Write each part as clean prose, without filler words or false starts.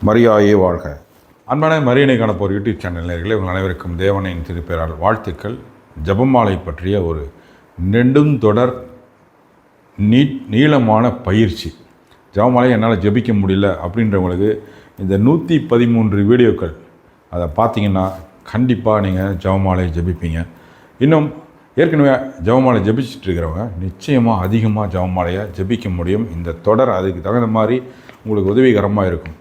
மரியாயே வாழ்க. அன்பான மரியனை காணப்போர் யூடியூப் சேனல் நேயர்களே, உங்கள் அனைவருக்கும் தேவனின் திருப்பெயரால் வாழ்த்துக்கள். ஜபமாலை பற்றிய ஒரு நெடுந்தொடர் நீளமான பயிற்சி. ஜபமாலை என்னால் ஜபிக்க முடியல அப்படின்றவங்களுக்கு இந்த 113 வீடியோக்கள் அதை பார்த்தீங்கன்னா கண்டிப்பாக நீங்கள் ஜபமாலை ஜபிப்பீங்க. இன்னும் ஏற்கனவே ஜபமாலை ஜபிச்சுட்டு இருக்கிறவங்க நிச்சயமாக அதிகமாக ஜபமாலையை ஜபிக்க முடியும். இந்த தொடர் அதுக்கு தகுந்த மாதிரி உங்களுக்கு உதவிகரமாக இருக்கும்.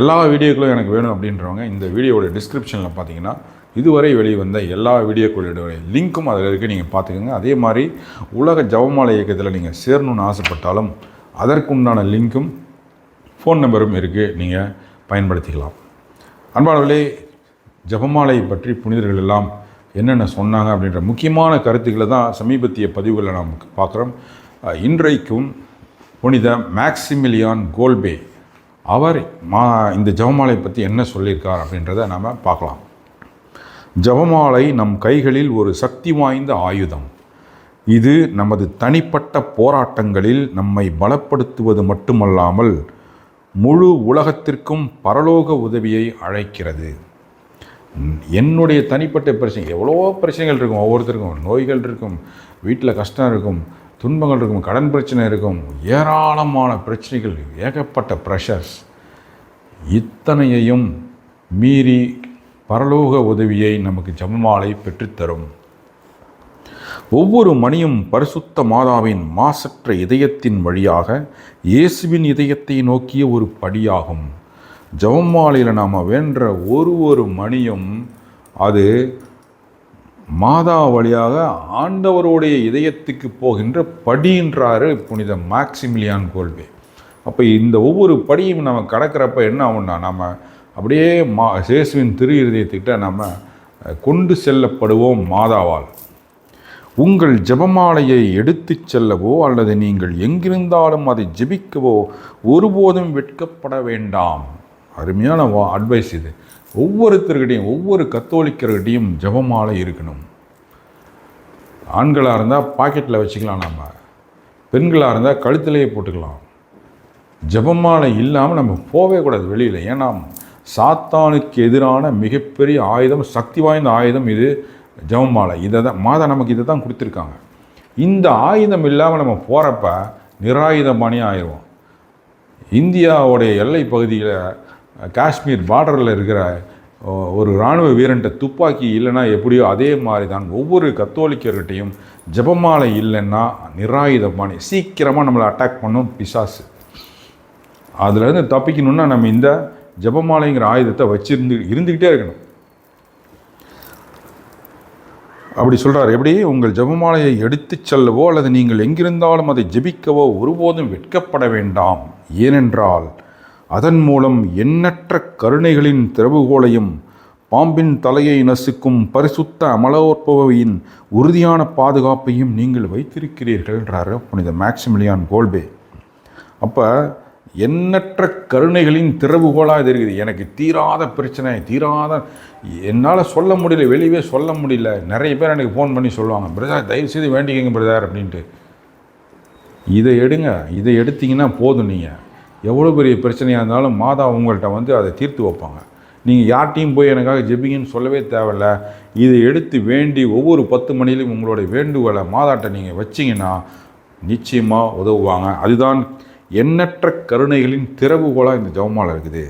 எல்லா வீடியோக்களும் எனக்கு வேணும் அப்படின்றவங்க இந்த வீடியோவோட டிஸ்கிரிப்ஷனில் பார்த்தீங்கன்னா இதுவரை வெளிவந்த எல்லா வீடியோக்களோட லிங்க்கும் அதில் இருக்குது, நீங்கள் பார்த்துக்கோங்க. அதே மாதிரி உலக ஜபமாலை இயக்கத்தில் நீங்கள் சேரணும்னு ஆசைப்பட்டாலும் அதற்குண்டான லிங்க்கும் ஃபோன் நம்பரும் இருக்குது, நீங்கள் பயன்படுத்திக்கலாம். அன்பானவர்களே, ஜபமாலை பற்றி புனிதர்கள் எல்லாம் என்னென்ன சொன்னாங்க அப்படின்ற முக்கியமான கருத்துக்களை தான் சமீபத்திய பதிவுகளில் நாம் பார்க்குறோம். இன்றைக்கும் புனித மேக்சிமிலியான் கோல்பே அவர் இந்த ஜபமாலை பற்றி என்ன சொல்லியிருக்கார் அப்படின்றத நாம் பார்க்கலாம். ஜபமாலை நம் கைகளில் ஒரு சக்தி வாய்ந்த ஆயுதம். இது நமது தனிப்பட்ட போராட்டங்களில் நம்மை பலப்படுத்துவது மட்டுமல்லாமல் முழு உலகத்திற்கும் பரலோக உதவியை அழைக்கிறது. என்னுடைய தனிப்பட்ட பிரச்சனை, எவ்வளோ பிரச்சனைகள் இருக்கும், ஒவ்வொருத்தருக்கும் நோய்கள் இருக்கும், வீட்டில் கஷ்டம் இருக்கும், துன்பங்கள் இருக்கும், கடன் பிரச்சனை இருக்கும், ஏராளமான பிரச்சனைகள், ஏகப்பட்ட ப்ரெஷர்ஸ். இத்தனையையும் மீறி பரலோக உதவியை நமக்கு ஜபமாலை பெற்றுத்தரும். ஒவ்வொரு மணியும் பரிசுத்த மாதாவின் மாசற்ற இதயத்தின் வழியாக இயேசுவின் இதயத்தை நோக்கிய ஒரு படியாகும். ஜபமாலையில் நாம் வேண்ட ஒரு மணியும் அது மாதா வழியாக ஆண்டவருடைய இதயத்துக்கு போகின்ற படின்றாரு புனித மேக்சிமிலியான் கோல்பே. அப்போ இந்த ஒவ்வொரு படியும் நம்ம கடக்கிறப்ப என்ன ஆகும்னா, நம்ம அப்படியே இயேசுவின் திரு இதயத்துக்கிட்ட நம்ம கொண்டு செல்லப்படுவோம் மாதாவால். உங்கள் ஜபமாலையை எடுத்து செல்லவோ அல்லது நீங்கள் எங்கிருந்தாலும் அதை ஜெபிக்கவோ ஒருபோதும் வெட்கப்பட வேண்டாம். அருமையான அட்வைஸ் இது. ஒவ்வொருத்தர்கிட்டையும், ஒவ்வொரு கத்தோலிக்கர்கிட்டையும் ஜபமாலை இருக்கணும். ஆண்களாக இருந்தால் பாக்கெட்டில் வச்சுக்கலாம், நம்ம பெண்களாக இருந்தால் கழுத்திலேயே போட்டுக்கலாம். ஜபமாலை இல்லாமல் நம்ம போகவே கூடாது வெளியில். ஏன்னா சாத்தானுக்கு எதிரான மிகப்பெரிய ஆயுதம், சக்தி வாய்ந்த ஆயுதம் இது ஜபமாலை. இதை தான் மாதா நமக்கு இதை தான் கொடுத்துருக்காங்க. இந்த ஆயுதம் இல்லாமல் நம்ம போகிறப்ப நிராயுதபாணி ஆயிடுவோம். இந்தியாவுடைய எல்லை பகுதியில் காஷ்மீர் பார்டரில் இருக்கிற ஒரு இராணுவ வீரன்ட்ட துப்பாக்கி இல்லைன்னா எப்படியோ அதே மாதிரி தான் ஒவ்வொரு கத்தோலிக்கர்கிட்டையும் ஜபமாலை இல்லைன்னா நிராயுதபாணி. சீக்கிரமாக நம்மளை அட்டாக் பண்ணும் பிசாசு. அதுலேருந்து தப்பிக்கணுன்னா நம்ம இந்த ஜபமாலைங்கிற ஆயுதத்தை இருந்துக்கிட்டே இருக்கணும். அப்படி சொல்கிறார். எப்படி? உங்கள் ஜபமாலையை எடுத்து செல்லவோ அல்லது நீங்கள் எங்கிருந்தாலும் அதை ஜெபிக்கவோ ஒருபோதும் வெட்கப்பட வேண்டாம். ஏனென்றால் அதன் மூலம் எண்ணற்ற கருணைகளின் திறவுகோலையும் பாம்பின் தலையை நசுக்கும் பரிசுத்த அமலோற்பவையின் உறுதியான பாதுகாப்பையும் நீங்கள் வைத்திருக்கிறீர்கள்ன்றார் புனித மேக்சிமிலியான் கோல்பே. அப்போ எண்ணற்ற கருணைகளின் திறவுகோலாக இது இருக்குது. எனக்கு தீராத பிரச்சனை, என்னால் சொல்ல முடியல, வெளியே சொல்ல முடியல. நிறைய பேர் எனக்கு ஃபோன் பண்ணி சொல்லுவாங்க, பிரதர் தயவுசெய்து வேண்டிக்கங்க பிரதர் அப்படின்ட்டு. இதை எடுங்க. இதை எடுத்திங்கன்னா போதும். நீங்கள் எவ்வளோ பெரிய பிரச்சனையாக இருந்தாலும் மாதா உங்கள்கிட்ட அதை தீர்த்து வைப்பாங்க. நீங்கள் யார்ட்டையும் போய் எனக்காக ஜெபிங்கன்னு சொல்லவே தேவையில்ல. இதை எடுத்து வேண்டி ஒவ்வொரு 10 மணிலையும் உங்களுடைய வேண்டுகோளை மாதாட்ட நீங்கள் வச்சிங்கன்னா நிச்சயமாக உதவுவாங்க. அதுதான் எண்ணற்ற கருணைகளின் திறவுகோலாக இந்த ஜபமாலை இருக்குது.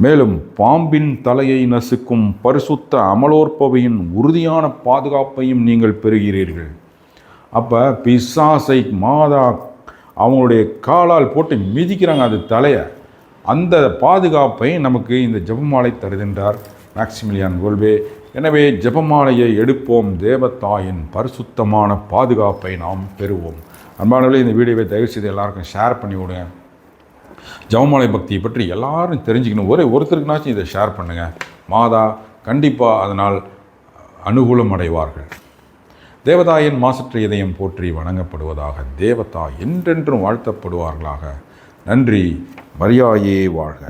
மேலும் பாம்பின் தலையை நசுக்கும் பரிசுத்த அமலோற்பவையின் உறுதியான பாதுகாப்பையும் நீங்கள் பெறுகிறீர்கள். அப்போ பிசாசை மாதா அவங்களுடைய காலால் போட்டு மிதிக்கிறாங்க அது தலையை. அந்த பாதுகாப்பை நமக்கு இந்த ஜபமாலை தருகின்றார் மேக்சிமிலியான் கோல்பே. எனவே ஜபமாலையை எடுப்போம், தேவத்தாயின் பரிசுத்தமான பாதுகாப்பை நாம் பெறுவோம். அன்பானவர்களே, இந்த வீடியோவை தயவுசெய்து எல்லாருக்கும் ஷேர் பண்ணி விடுங்க. ஜபமாலை பக்தியை பற்றி எல்லாரும் தெரிஞ்சுக்கணும். ஒருத்தருக்குனாச்சும் இதை ஷேர் பண்ணுங்கள். மாதா கண்டிப்பாக அதனால் அனுகூலம் அடைவார்கள். தேவதாயின் மாசற்ற இதயம் போற்றி வணங்கப்படுவதாக. தேவதா என்றென்றும் வாழ்த்தப்படுவார்களாக. நன்றி. மரியாயே வாழ்க.